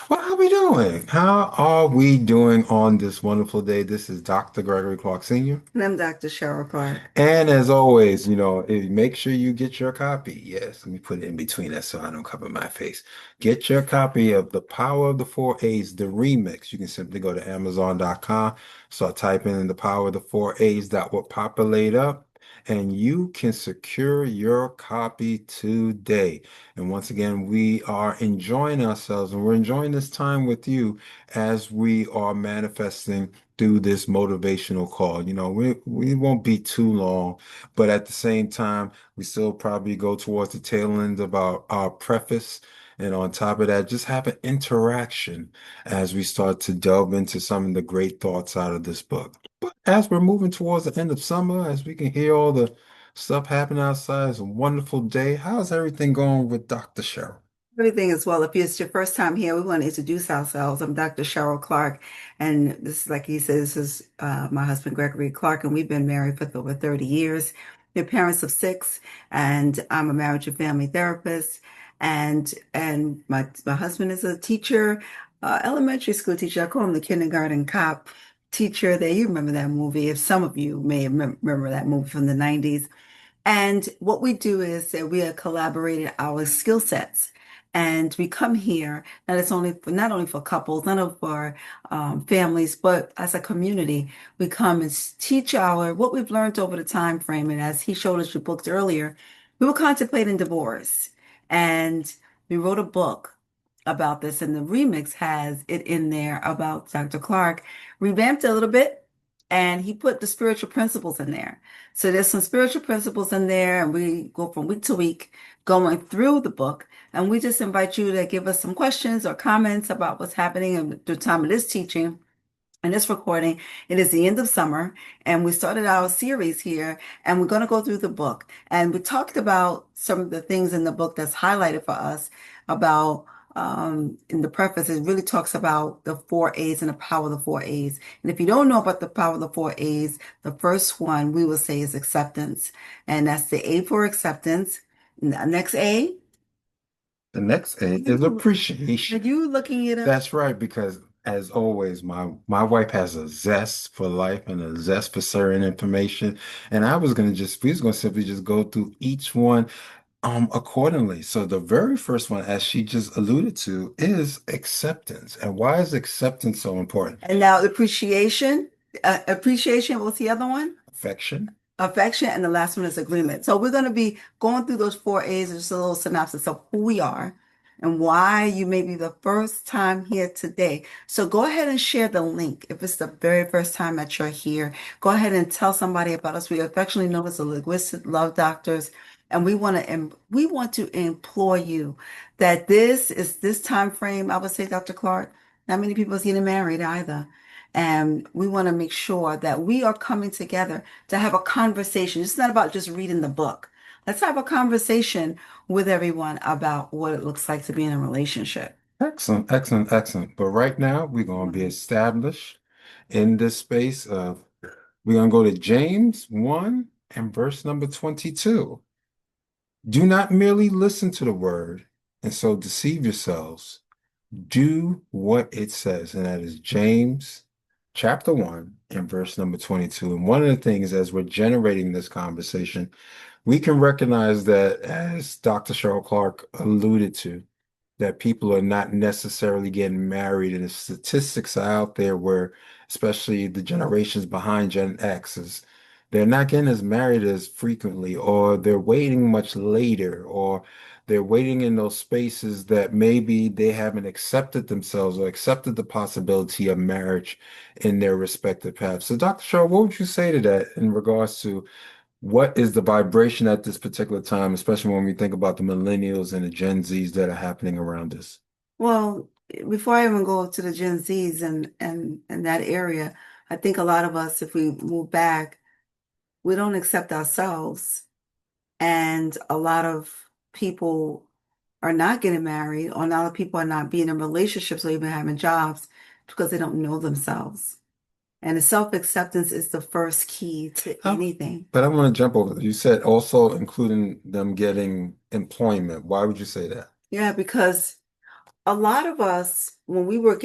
Well, how we doing? How are we doing on this wonderful day? This is Dr. Gregory Clarke Sr. And I'm Dr. Cheryl Clarke. And as always, make sure you get your copy. Yes, let me put it in between that so I don't cover my face. Get your copy of The Power of the Four A's, the remix. You can simply go to Amazon.com, start typing in The Power of the Four A's, that will populate up, and you can secure your copy today. And once again, we are enjoying ourselves and we're enjoying this time with you as we are manifesting through this motivational call. We won't be too long, but at the same time, we still probably go towards the tail end of our preface. And on top of that, just have an interaction as we start to delve into some of the great thoughts out of this book. But as we're moving towards the end of summer, as we can hear all the stuff happening outside, it's a wonderful day. How's everything going with Dr. Cheryl? Everything is well. If it's your first time here, we want to introduce ourselves. I'm Dr. Cheryl Clarke, and this is, like he says, this is my husband, Gregory Clarke, and we've been married for over 30 years. We're parents of six, and I'm a marriage and family therapist, and my husband is a teacher, elementary school teacher. I call him the kindergarten cop teacher. There, you remember that movie? If some of you may remember that movie from the 90s. And what we do is that we are collaborating our skill sets. And we come here, and it's only for, not only for couples, not only for families, but as a community, we come and teach our what we've learned over the time frame. And as he showed us your books earlier, we were contemplating divorce, and we wrote a book about this. And the remix has it in there about Dr. Clarke, revamped it a little bit, and he put the spiritual principles in there. So there's some spiritual principles in there, and we go from week to week going through the book. And we just invite you to give us some questions or comments about what's happening at the time of this teaching and this recording. It is the end of summer, and we started our series here, and we're going to go through the book. And we talked about some of the things in the book that's highlighted for us about. In the preface, it really talks about the four A's and the power of the four A's. And if you don't know about the power of the four A's, the first one we will say is acceptance. And that's the A for acceptance. The next A, The next A is you, are appreciation. you looking it up? That's right, because as always, my wife has a zest for life and a zest for certain information. And we was gonna simply just go through each one accordingly. So the very first one, as she just alluded to, is acceptance. And why is acceptance so important? And now appreciation, what's the other one? Affection. Affection, and the last one is agreement. So we're going to be going through those four A's, just a little synopsis of who we are and why you may be the first time here today. So go ahead and share the link. If it's the very first time that you're here, go ahead and tell somebody about us. We affectionately know as the Linguistic Love Doctors, and we want to implore you that this time frame. I would say, Dr. Clark, not many people is getting married either. And we want to make sure that we are coming together to have a conversation. It's not about just reading the book. Let's have a conversation with everyone about what it looks like to be in a relationship. Excellent, excellent, excellent. But right now, we're going to be established in this space of, we're going to go to James 1 and verse number 22. Do not merely listen to the word and so deceive yourselves. Do what it says. And that is James chapter 1 and verse number 22. And one of the things as we're generating this conversation, we can recognize that, as Dr. Cheryl Clarke alluded to, that people are not necessarily getting married, and the statistics are out there where, especially the generations behind Gen X, is they're not getting as married as frequently, or they're waiting much later, or they're waiting in those spaces that maybe they haven't accepted themselves or accepted the possibility of marriage in their respective paths. So, Dr. Shaw, what would you say to that in regards to what is the vibration at this particular time, especially when we think about the millennials and the Gen Zs that are happening around us? Well, before I even go to the Gen Zs and that area, I think a lot of us, if we move back, we don't accept ourselves. And a lot of people are not getting married, or a lot of people are not being in relationships or even having jobs because they don't know themselves. And the self-acceptance is the first key to Oh, anything. but I want to jump over. You said also including them getting employment. Why would you say that? Yeah, because a lot of us, when we were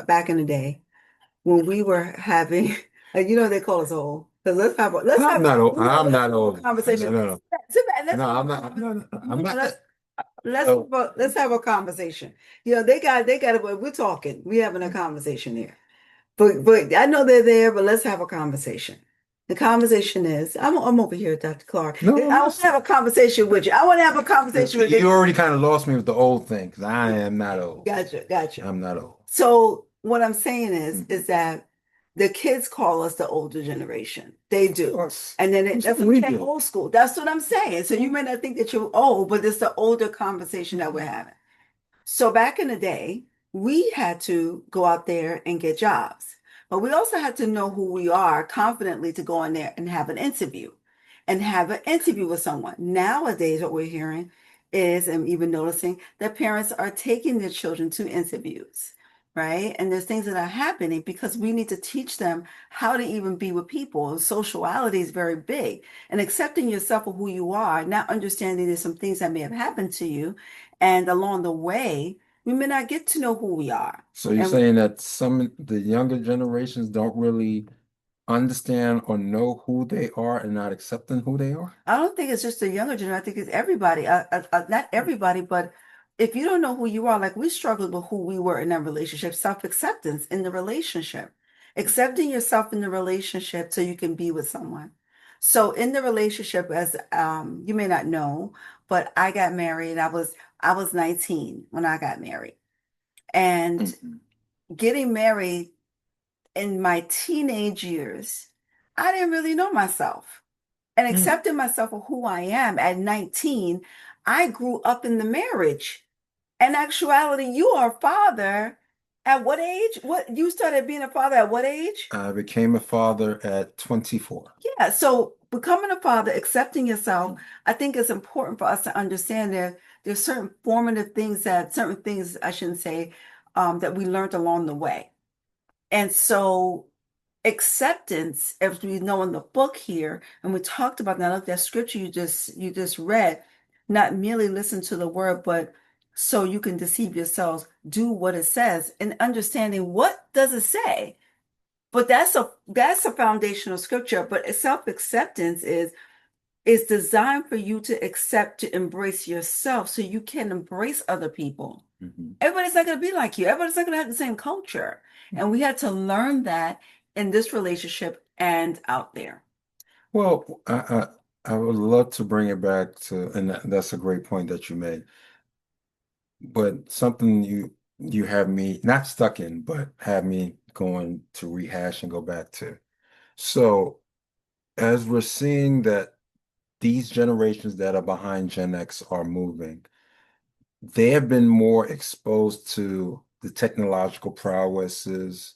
back in the day, when we were having, they call us old. So I'm not old. I'm let's not have a old. No, conversation. no, no. Sit back, let's No, have a I'm not. No, no, no. I'm not. Oh, let's have a conversation. They got it, but we're talking. We're having a conversation here. But I know they're there, but let's have a conversation. The conversation is, I'm over here, Dr. Clark. no, I'm I want to listening. have a conversation with you. I want to have a conversation with you. You already kind of lost me with the old thing because I am not old. Gotcha, gotcha. I'm not old. So what I'm saying is Mhm. that the kids call us the older generation. They Of do. course. And then I'm that's saying what I'm we saying, do. old school. That's what I'm saying. So you may not think that you're old, but it's the older conversation that we're having. So back in the day, we had to go out there and get jobs, but we also had to know who we are confidently to go in there and have an interview with someone. Nowadays, what we're hearing is, and even noticing that parents are taking their children to interviews, right? And there's things that are happening because we need to teach them how to even be with people. Sociality is very big, and accepting yourself for who you are, not understanding there's some things that may have happened to you and along the way, we may not get to know who we are. So you're And saying that some of the younger generations don't really understand or know who they are and not accepting who they are? I don't think it's just the younger generation. I think it's everybody. Not everybody, but if you don't know who you are, like we struggled with who we were in that relationship, self-acceptance in the relationship, accepting yourself in the relationship so you can be with someone. So in the relationship, as you may not know, but I got married. I was 19 when I got married, and Mhm. getting married in my teenage years, I didn't really know myself. And Mm. accepting myself for who I am at 19, I grew up in the marriage. In actuality, you are a father at what age? What you started being a father at what age? I became a father at 24. Yeah, so becoming a father, accepting yourself, I think it's important for us to understand that there's certain things I shouldn't say, that we learned along the way. And so acceptance, as we know in the book here, and we talked about that scripture you just read, not merely listen to the word, but so you can deceive yourselves, do what it says, and understanding what does it say. But that's a foundational scripture. But self-acceptance is designed for you to accept, to embrace yourself so you can embrace other people. Mhm. Everybody's not going to be like you. Everybody's not going to have the same culture. And we had to learn that in this relationship and out there. Well, I would love to bring it back to, and that's a great point that you made. But something you have me not stuck in, but have me going to rehash and go back to. So as we're seeing that these generations that are behind Gen X are moving, they have been more exposed to the technological prowesses.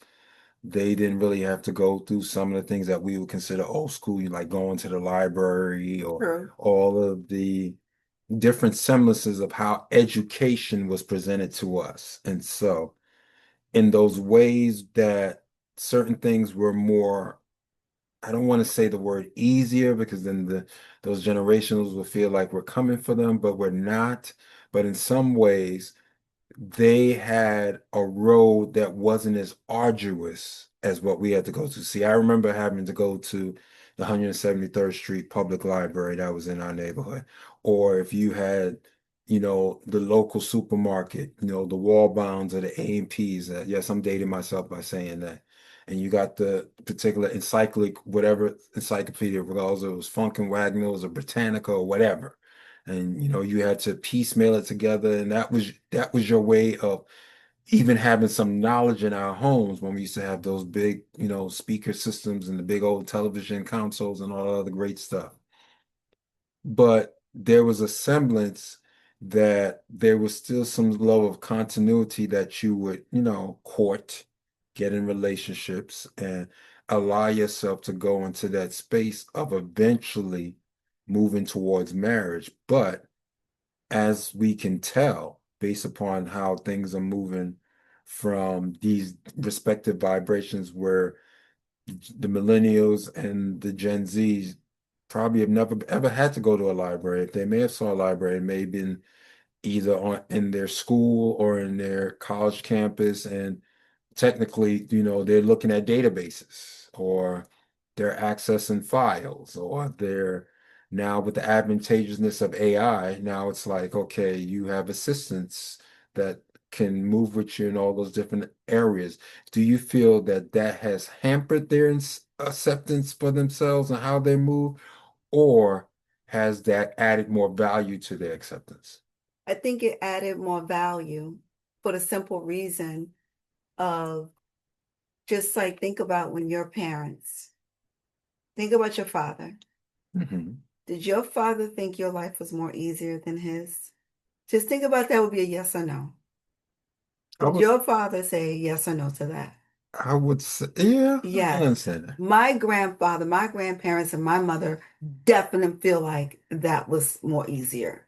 They didn't really have to go through some of the things that we would consider old school, like going to the library or True. all of the different semblances of how education was presented to us. And so, in those ways that certain things were more, I don't want to say the word easier because then those generations will feel like we're coming for them, but we're not. But in some ways, they had a road that wasn't as arduous as what we had to go to. See, I remember having to go to the 173rd Street Public Library that was in our neighborhood. Or if you had, the local supermarket, the wall bounds or the A&Ps. Yes, I'm dating myself by saying that. And you got the particular encyclic, whatever encyclopedia, regardless if it was Funk and Wagnalls or Britannica or whatever, and you had to piecemeal it together, and that was your way of even having some knowledge in our homes when we used to have those big speaker systems and the big old television consoles and all that other great stuff. But there was a semblance that there was still some level of continuity that you would court, get in relationships, and allow yourself to go into that space of eventually moving towards marriage. But as we can tell, based upon how things are moving from these respective vibrations, where the millennials and the Gen Zs probably have never ever had to go to a library. If they may have saw a library, it may have been either on in their school or in their college campus, and technically, they're looking at databases or they're accessing files or they're now with the advantageousness of AI, now it's like, okay, you have assistants that can move with you in all those different areas. Do you feel that that has hampered their acceptance for themselves and how they move, or has that added more value to their acceptance? I think it added more value for the simple reason of just like think about when your parents, think about your father. Hmm. Did your father think your life was more easier than his? Just think about that would be a yes or no. I Did was your father say yes or no to that? I would say, yeah, I can Yes. understand that. My grandfather, my grandparents, and my mother definitely feel like that was more easier.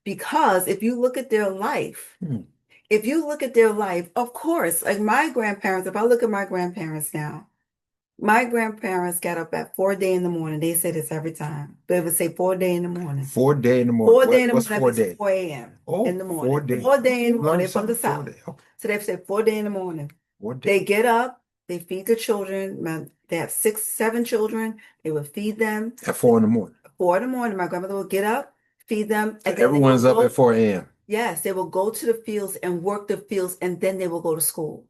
Because if you look at their life, Hmm. if you look at their life, of course, like my grandparents, if I look at my grandparents now, my grandparents got up at 4 day in the morning. They say this every time. They would say 4 day in the morning. 4 day in the morning. 4 day in the What's morning, that four means day? 4 a.m. in Oh, the four morning. day. 4 day in the morning. Learn They're from the something. Four South. day. Okay. So they say 4 day in the morning. 4 day. They get up, they feed the children. They have six, seven children. They would feed them. At 4 in the morning. 4 in the morning, my grandmother would get up, feed them, So and then they will everyone's up at go. 4 a.m. Yes, they will go to the fields and work the fields, and then they will go to school.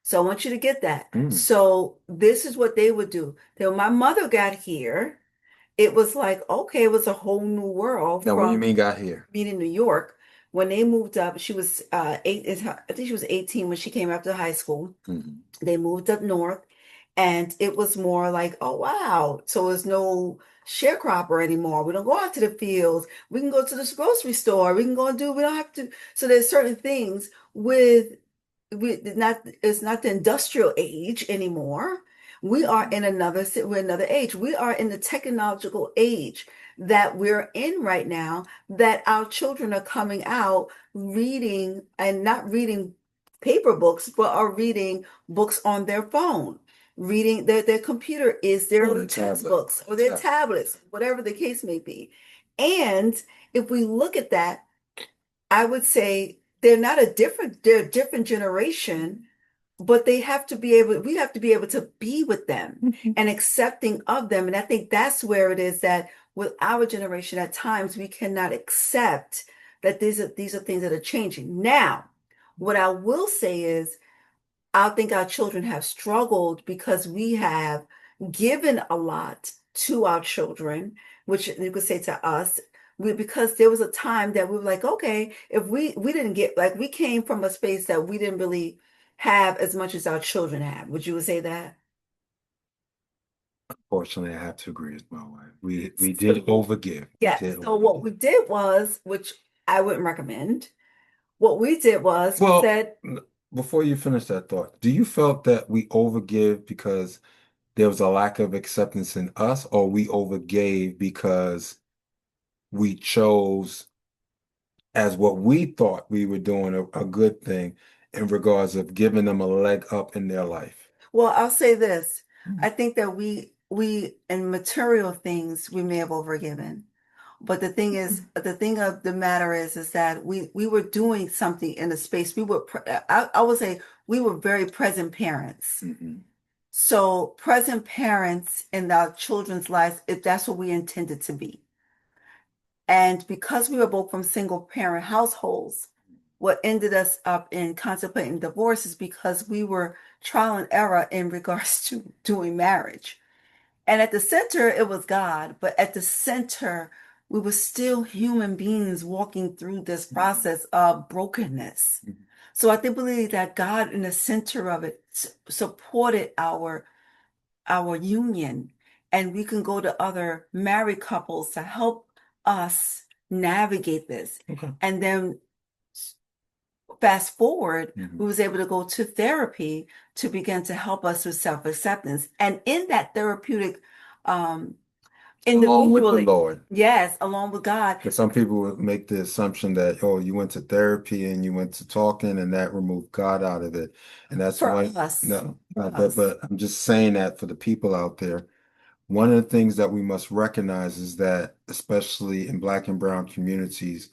So I want you to get that. Mm. So this is what they would do. Then when my mother got here, it was like, okay, it was a whole new world Now, what do you from mean got here? being in New York. When they moved up, she was I think she was 18 when she came after high school. Mhm. They moved up north, and it was more like, oh wow. So there's no sharecropper anymore. We don't go out to the fields. We can go to this grocery store. We can go and do, we don't have to. So there's certain things it's not the industrial age anymore. We are in we're another age. We are in the technological age that we're in right now, that our children are coming out reading and not reading paper books, but are reading books on their phone. Reading their computer is Oh, their the tablet. textbooks or their tablets, whatever the case may be. And if we look at that, I would say they're a different generation, but we have to be able to be with them Mhm. and accepting of them. And I think that's where it is that with our generation, at times we cannot accept that these are things that are changing. Now, what I will say is I think our children have struggled because we have given a lot to our children, which you could say to us, because there was a time that we were like, okay, if we didn't get, like, we came from a space that we didn't really have as much as our children have. Would you say that? Fortunately, I have to agree with my wife. We did So, overgive. We yeah. did So what overgive. we did was, which I wouldn't recommend, what we did was we Well, said, before you finish that thought, do you felt that we overgive because there was a lack of acceptance in us, or we overgave because we chose as what we thought we were doing a good thing in regards of giving them a leg up in their life? well, I'll say this. Hmm. I think that we in material things we may have overgiven. But the thing of the matter is that we were doing something in a space. I would say we were very present parents. Hmm. So present parents in our children's lives, if that's what we intended to be. And because we were both from single parent households, what ended us up in contemplating divorce is because we were trial and error in regards to doing marriage. And at the center, it was God, but at the center, we were still human beings walking through this process of brokenness. So I think believe that God in the center of it supported our union, and we can go to other married couples to help us navigate this. Okay. And then fast forward, Hmm. we was able to go to therapy to begin to help us with self-acceptance. And in that therapeutic, um, Along with the individually, Lord. yes, along with God, Because some people would make the assumption that, oh, you went to therapy and you went to talking and that removed God out of it. And that's for why, us, no, for but us. but I'm just saying that for the people out there. One of the things that we must recognize is that, especially in Black and Brown communities,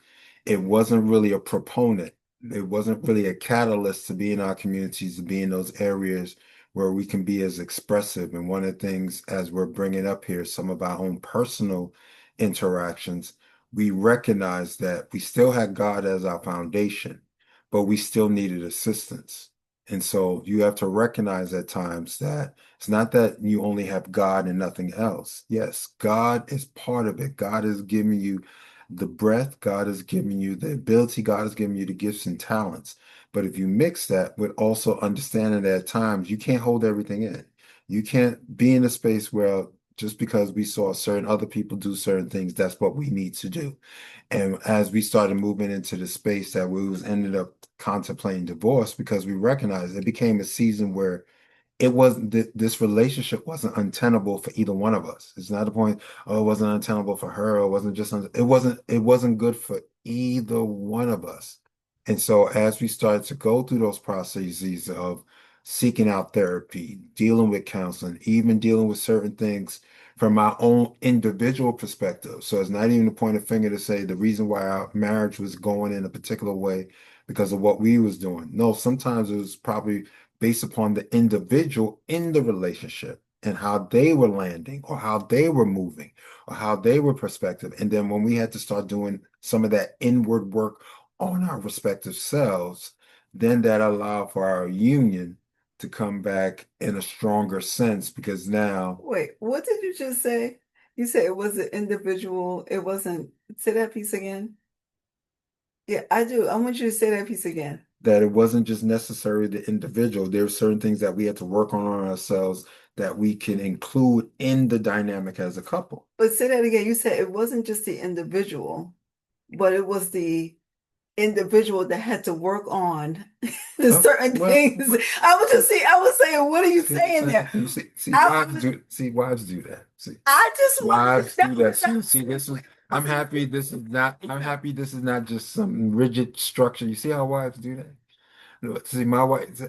it wasn't really a proponent. It wasn't really a catalyst to be in our communities, to be in those areas where we can be as expressive. And one of the things, as we're bringing up here, some of our own personal interactions, we recognize that we still had God as our foundation, but we still needed assistance. And so you have to recognize at times that it's not that you only have God and nothing else. Yes, God is part of it. God is giving you the breath, God has given you the ability, God has given you the gifts and talents. But if you mix that with also understanding that at times you can't hold everything in. You can't be in a space where just because we saw certain other people do certain things, that's what we need to do. And as we started moving into the space that we was ended up contemplating divorce because we recognized it became a season where it wasn't this relationship wasn't untenable for either one of us. It's not a point, oh, it wasn't untenable for her, or it wasn't just it wasn't good for either one of us. And so as we started to go through those processes of seeking out therapy, dealing with counseling, even dealing with certain things from our own individual perspective. So it's not even a point of finger to say the reason why our marriage was going in a particular way because of what we was doing. No, sometimes it was probably based upon the individual in the relationship and how they were landing or how they were moving or how they were perspective. And then when we had to start doing some of that inward work on our respective selves, then that allowed for our union to come back in a stronger sense because now Wait, what did you just say? You said it was an individual, it wasn't, say that piece again. Yeah, I do. I want you to say that piece again. that it wasn't just necessarily the individual. There were certain things that we had to work on ourselves that we can include in the dynamic as a couple. But say that again. You said it wasn't just the individual, but it was the individual that had to work on the Oh, certain well, things. I was saying, what are you saying there? see, I, wives do that. See, I just wanted wives to know. do that. See, this is. I'm happy. This is not. I'm happy. This is not just some rigid structure. You see how wives do that? Look, see, my wife,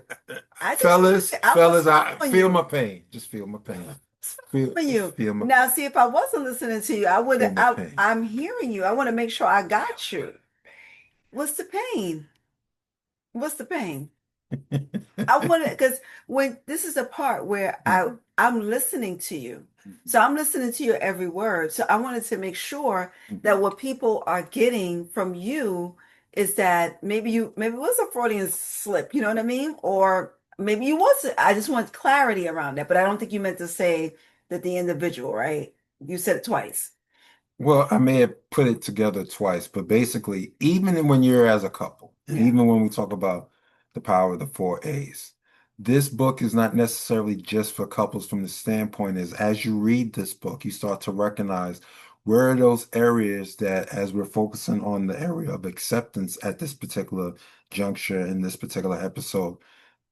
I just fellas, I was I following feel you. my pain. Just feel my pain. Following you. Feel my, Now, see, if I wasn't listening to you, I would feel my pain. I'm hearing you. I want to make sure I Feel got you. What's the pain? What's the pain? my I pain. want to, because when this is the part where I'm listening to you. So Mhm. I'm listening to your every word. So I wanted to make sure that Mhm. what people are getting from you is that maybe it was a Freudian slip, you know what I mean? Or maybe you was, I just want clarity around that, but I don't think you meant to say that the individual, right? You said it twice. Well, I may have put it together twice, but basically, even when you're as a couple, and Yeah. even when we talk about the power of the four A's, this book is not necessarily just for couples from the standpoint is as you read this book, you start to recognize where are those areas that as we're focusing on the area of acceptance at this particular juncture in this particular episode,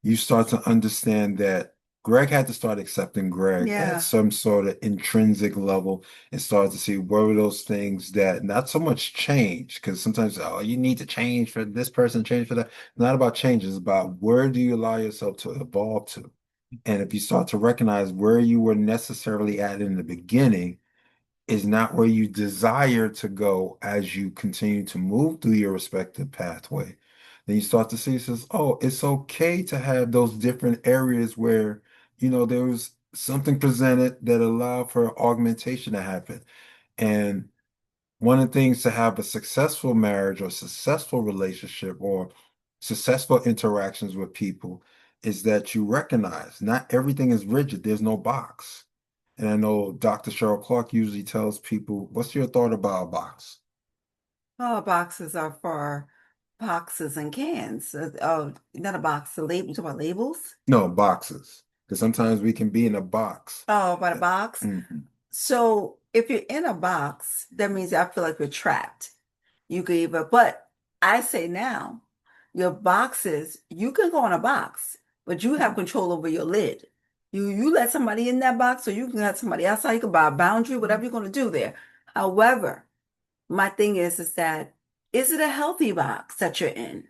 you start to understand that Greg had to start accepting Greg at Yeah. some sort of intrinsic level and start to see what were those things that not so much change, because sometimes, oh, you need to change for this person, change for that. It's not about change, it's about where do you allow yourself to evolve to? And if you start to recognize where you were necessarily at in the beginning, is not where you desire to go as you continue to move through your respective pathway. Then you start to see, says, oh, it's okay to have those different areas where, there was something presented that allowed for augmentation to happen. And one of the things to have a successful marriage or successful relationship or successful interactions with people is that you recognize not everything is rigid. There's no box. And I know Dr. Cheryl Clarke usually tells people, what's your thought about a box? Oh, boxes are for boxes and cans. Oh, not a box, the label. You talk about labels? No, boxes. Because sometimes we can be in a box. Oh, about a box. Mhm. So if you're in a box, that means I feel like you're trapped. You could either, but I say now, your boxes, you can go in a box, but you have control over your lid. You let somebody in that box, or you can let somebody outside. You can buy a boundary, whatever you're going to do there. However, my thing is that is it a healthy box that you're in?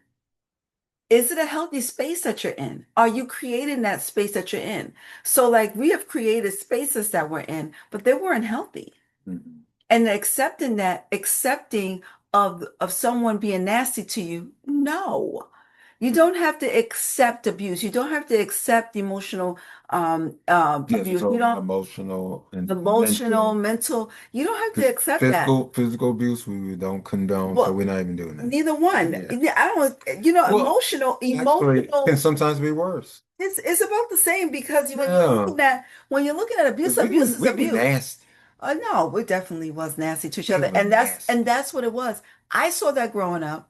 Is it a healthy space that you're in? Are you creating that space that you're in? So, like, we have created spaces that we're in, but they weren't healthy. Mhm. And accepting that, accepting of someone being nasty to you. No. You don't have to accept abuse. You don't have to accept emotional Yeah, abuse. You so don't emotional and emotional, mental. mental. You don't have to accept that. Physical abuse we don't condone, so Well, we're not even doing that. neither one. Yeah. Yeah, I don't, Well, actually, can emotional. sometimes be worse. It's about the same because Yeah. when you're looking at abuse, Because abuse is we were abuse. nasty. No, we definitely was nasty to each We other, were and nasty. that's what it was. I saw that growing up.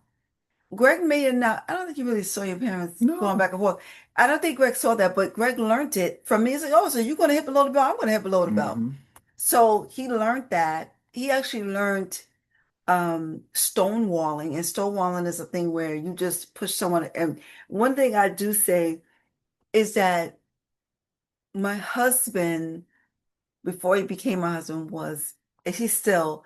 Greg may have not. I don't think you really saw your parents going No. back and forth. I don't think Greg saw that, but Greg learned it from me. He's like, "Oh, so you're going to hit below the belt? I'm going to hit below the belt." Hmm. So he learned that. He actually learned stonewalling, and stonewalling is a thing where you just push someone. And one thing I do say is that my husband, before he became my husband, was, and he's still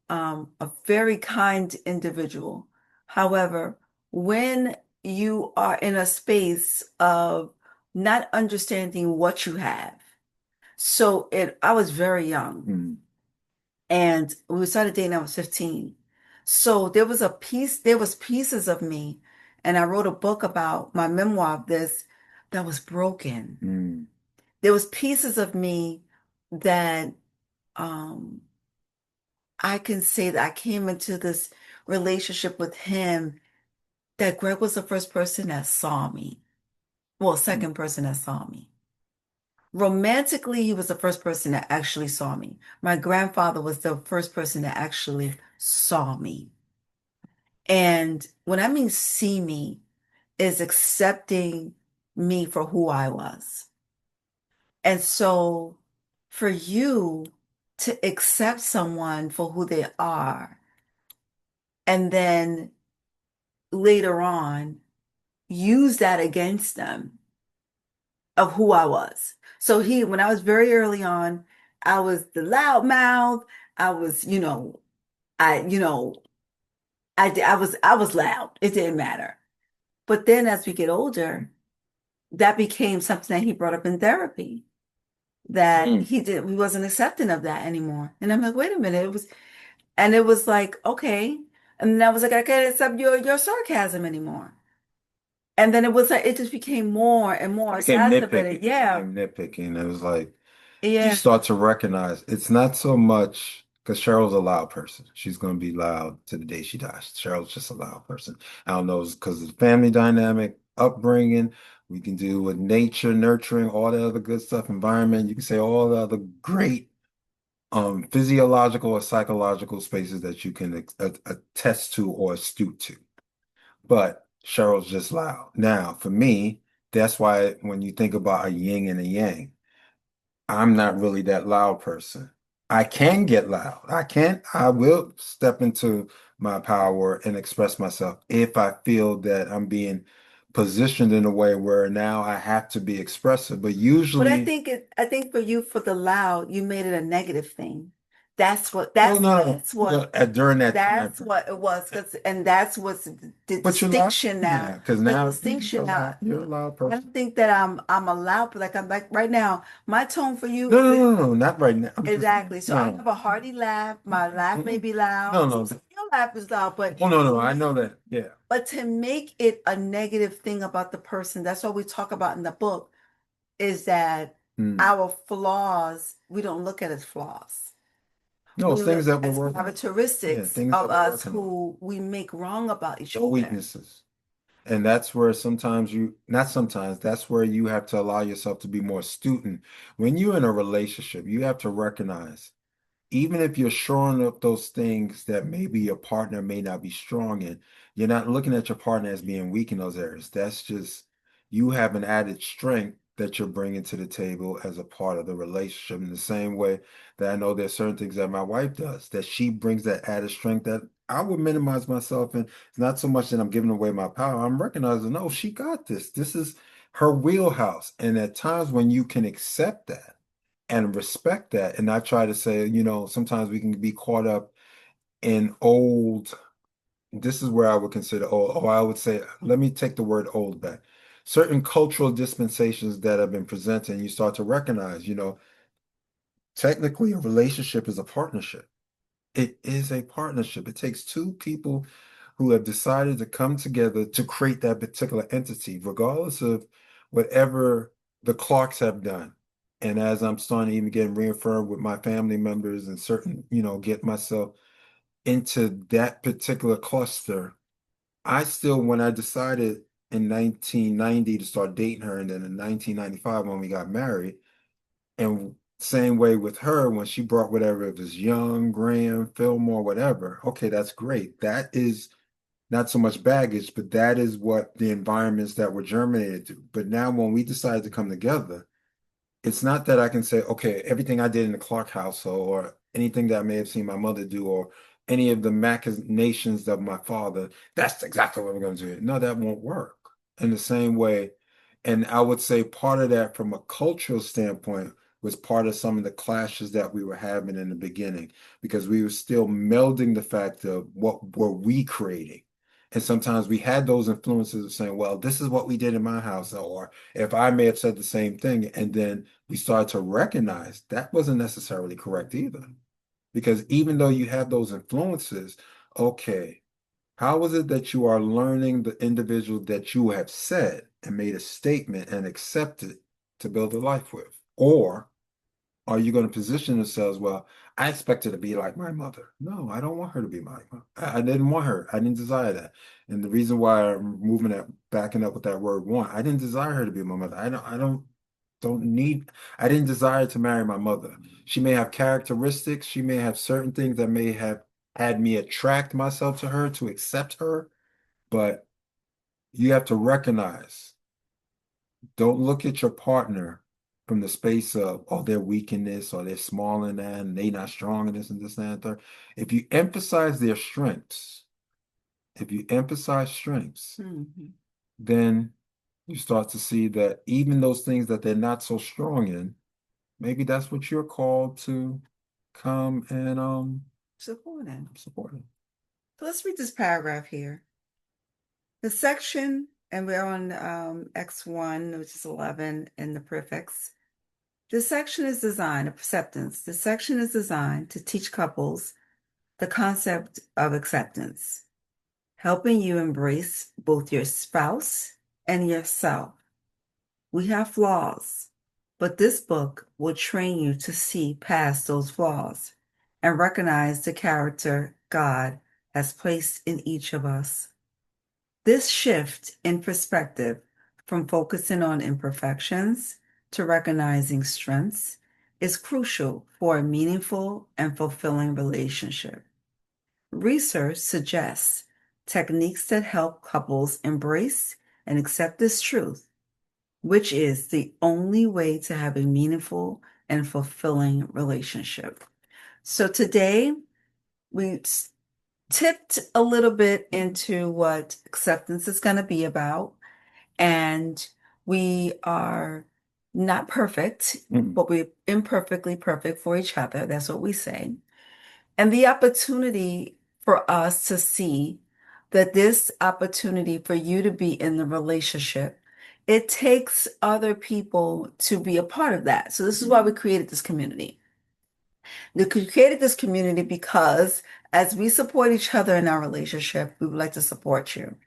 a very kind individual. However, when you are in a space of not understanding what you have, I was very young Mm. and we started dating, I was 15. So there was pieces of me, and I wrote a book about my memoir of this that was broken. Mm. There was pieces of me that um I can say that I came into this relationship with him that Greg was the first person that saw me. Well, second person that saw me. Romantically, he was the first person that actually saw me. My grandfather was the first person that actually saw me. And when I mean see me, is accepting me for who I was. And so for you to accept someone for who they are, and then later on use that against them of who I was. So when I was very early on, I was the loud mouth. I was, I, you know, I was loud. It didn't matter. But then as we get older, that became something that he brought up in therapy, that Mm. he wasn't accepting of that anymore. And I'm like, wait a minute. It was like, okay. And then I was like, I can't accept your sarcasm anymore. And then it was like, it just became more and more Became exacerbated. nitpicking. Yeah. Became nitpicking. It was like you Yeah. start to recognize it's not so much because Cheryl's a loud person. She's going to be loud to the day she dies. Cheryl's just a loud person. I don't know, because of the family dynamic, upbringing, we can do with nature, nurturing, all the other good stuff, environment. You can say all the other great physiological or psychological spaces that you can attest to or astute to. But Cheryl's just loud. Now, for me, that's why when you think about a yin and a yang, I'm not really that loud person. I can get loud. I will step into my power and express myself if I feel that I'm being positioned in a way where now I have to be expressive. But But usually, I think for you, for the loud, you made it a negative thing. well, no, no, during that time That's frame. what it was. And that's what's the But you're loud. distinction Yeah, now. because The now distinction now. you're a loud I person. don't think that I'm allowed, but like I'm like right now, my tone for you No, is no, no, no, not right now. I'm just exactly. So I no. have a hearty laugh. My laugh may Mm-mm. be loud. No, no. Your laugh is loud, Oh, no, no. I know that. Yeah. but to make it a negative thing about the person, that's what we talk about in the book, is that Mm. our flaws, we don't look at as flaws. No, We it's things look that we're as working on. Yeah, characteristics things of that we're us working on. who we make wrong about each No other. weaknesses. And that's where sometimes not sometimes, that's where you have to allow yourself to be more student. When you're in a relationship, you have to recognize even if you're shoring up those things that maybe your partner may not be strong in, you're not looking at your partner as being weak in those areas. That's just you have an added strength that you're bringing to the table as a part of the relationship. In the same way that I know there's certain things that my wife does, that she brings that added strength that I would minimize myself. And it's not so much that I'm giving away my power. I'm recognizing, no, she got this. This is her wheelhouse. And at times when you can accept that, and respect that. And I try to say, sometimes we can be caught up in old, this is where I would consider old, or I would say, let me take the word old back. Certain cultural dispensations that have been presented, and you start to recognize, technically a relationship is a partnership. It is a partnership. It takes two people who have decided to come together to create that particular entity, regardless of whatever the Clarks have done. And as I'm starting to even get reaffirmed with my family members and certain, get myself into that particular cluster, I still, when I decided in 1990 to start dating her, and then in 1995 when we got married, and same way with her when she brought whatever, it was Young, Graham, Fillmore, whatever. Okay, that's great. That is not so much baggage, but that is what the environments that were germinated to. But now when we decided to come together, it's not that I can say, okay, everything I did in the Clark household or anything that I may have seen my mother do or any of the machinations of my father, that's exactly what we're going to do. No, that won't work in the same way. And I would say part of that from a cultural standpoint was part of some of the clashes that we were having in the beginning because we were still melding the fact of what were we creating. And sometimes we had those influences of saying, well, this is what we did in my house, or if I may have said the same thing, and then we started to recognize that wasn't necessarily correct either. Because even though you have those influences, okay, how is it that you are learning the individual that you have said and made a statement and accepted to build a life with? Or are you going to position yourselves, well, I expect her to be like my mother. No, I don't want her to be my mother. I didn't want her. I didn't desire that. And the reason why I'm moving that, backing up with that word want, I didn't desire her to be my mother. I don't need, I didn't desire to marry my mother. She may have characteristics, she may have certain things that may have had me attract myself to her to accept her, but you have to recognize, don't look at your partner from the space of, oh, they're weak in this, or they're small in that, and they not strong in this and this and that. Third. If you emphasize their strengths, if you emphasize strengths, Mhm. then you start to see that even those things that they're not so strong in, maybe that's what you're called to come and Supporting. support them. So let's read this paragraph here. The section, and we're on X1, which is 11 in the prefix. This section is designed, acceptance. This section is designed to teach couples the concept of acceptance, helping you embrace both your spouse and yourself. We have flaws, but this book will train you to see past those flaws and recognize the character God has placed in each of us. This shift in perspective from focusing on imperfections to recognizing strengths is crucial for a meaningful and fulfilling relationship. Research suggests techniques that help couples embrace and accept this truth, which is the only way to have a meaningful and fulfilling relationship. So today we tipped a little bit into what acceptance is going to be about. And we are not perfect, Mhm. but we're imperfectly perfect for each other. That's what we say. And the opportunity for us to see that this opportunity for you to be in the relationship, it takes other people to be a part of that. So this is why we created this community. We created this community because as we support each other in our relationship, we would like to support you.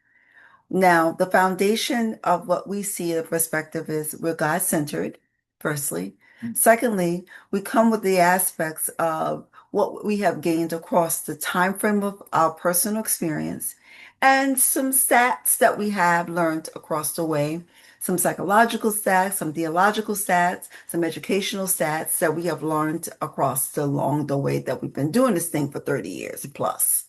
Now, the foundation of what we see the perspective is we're God-centered, firstly. Secondly, we come with the aspects of what we have gained across the time frame of our personal experience and some stats that we have learned across the way, some psychological stats, some theological stats, some educational stats that we have learned across along the way that we've been doing this thing for 30 years plus.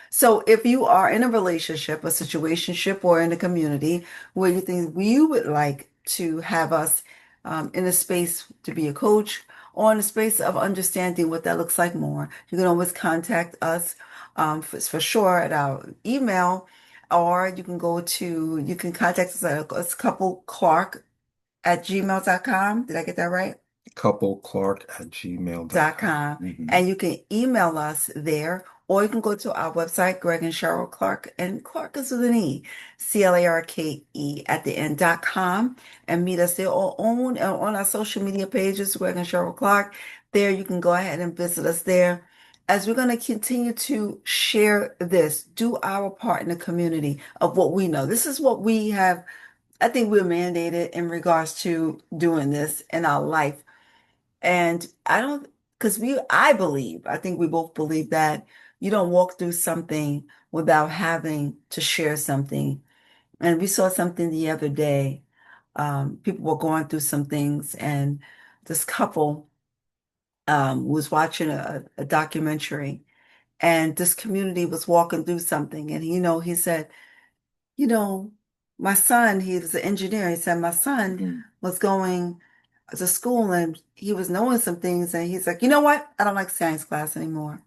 So if you are in a relationship, a situationship, or in a community where you think you would like to have us in a space to be a coach or in a space of understanding what that looks like more, you can always contact us for sure at our email, or you can contact us at a couple Clark at gmail.com. Did I get that right? Coupleclark at gmail.com. Com. Mhm. And you can email us there, or you can go to our website, Greg and Cheryl Clarke, and Clark is with an E, Clarke at the end.com, and meet us there or on our social media pages, Greg and Cheryl Clarke. There you can go ahead and visit us there as we're going to continue to share this, do our part in the community of what we know. This is what we have. I think we're mandated in regards to doing this in our life. And I don't, because I think we both believe that you don't walk through something without having to share something. And we saw something the other day. People were going through some things, and this couple was watching a documentary, and this community was walking through something. And, he said, you know, my son, he was an engineer. He said, my son was going to school and he was knowing some things. And he's like, you know what? I don't like science class anymore.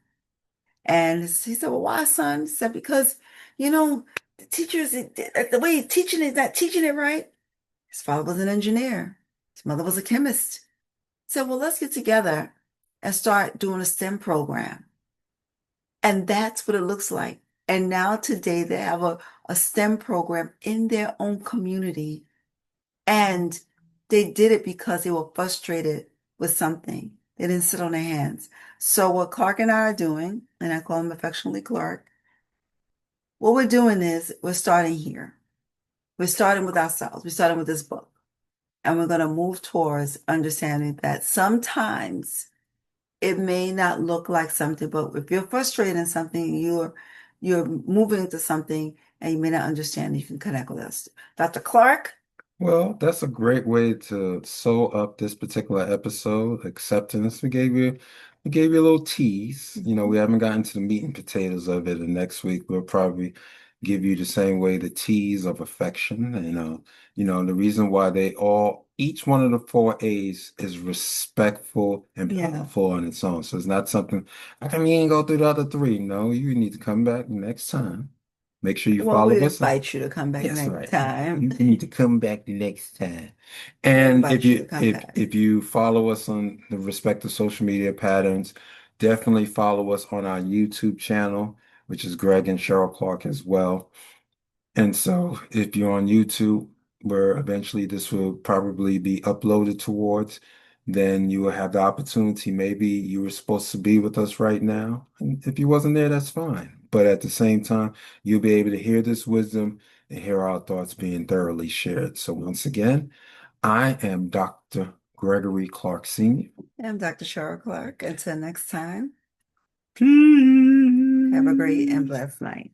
And he said, well, why, son? He said, because, the teachers, the way he's teaching is not teaching it right. His father was an engineer. His mother was a chemist. He said, well, let's get together and start doing a STEM program. And that's what it looks like. And now today they have a STEM program in their own community. And they did it because they were frustrated with something. They didn't sit on their hands. So what Clark and I are doing, and I call him affectionately Clark, what we're doing is we're starting here. We're starting with ourselves. We're starting with this book. And we're going to move towards understanding that sometimes it may not look like something, but if you're frustrated in something, you're moving to something and you may not understand, you can connect with us. Dr. Clark? Well, that's a great way to sew up this particular episode, acceptance. We gave you a little tease. We haven't gotten to the meat and potatoes of it, and next week we'll probably give you the same way the tease of affection. And the reason why each one of the four A's is respectful and Yeah. powerful on its own. So it's not something like I mean, go through the other three. No, you need to come back next time. Make sure you Well, follow we us. invite you to come back Yes, next right. time. You need to come back the next time. We And if invite you to you come if back. if you follow us on the respective social media patterns, definitely follow us on our YouTube channel, which is Greg and Cheryl Clarke as well. And so if you're on YouTube, where eventually this will probably be uploaded towards, then you will have the opportunity. Maybe you were supposed to be with us right now. And if you wasn't there, that's fine. But at the same time, you'll be able to hear this wisdom and hear our thoughts being thoroughly shared. So once again, I am Dr. Gregory Clark Sr. I'm Dr. Cheryl Clark. Until next time, have a great and Peace. blessed night.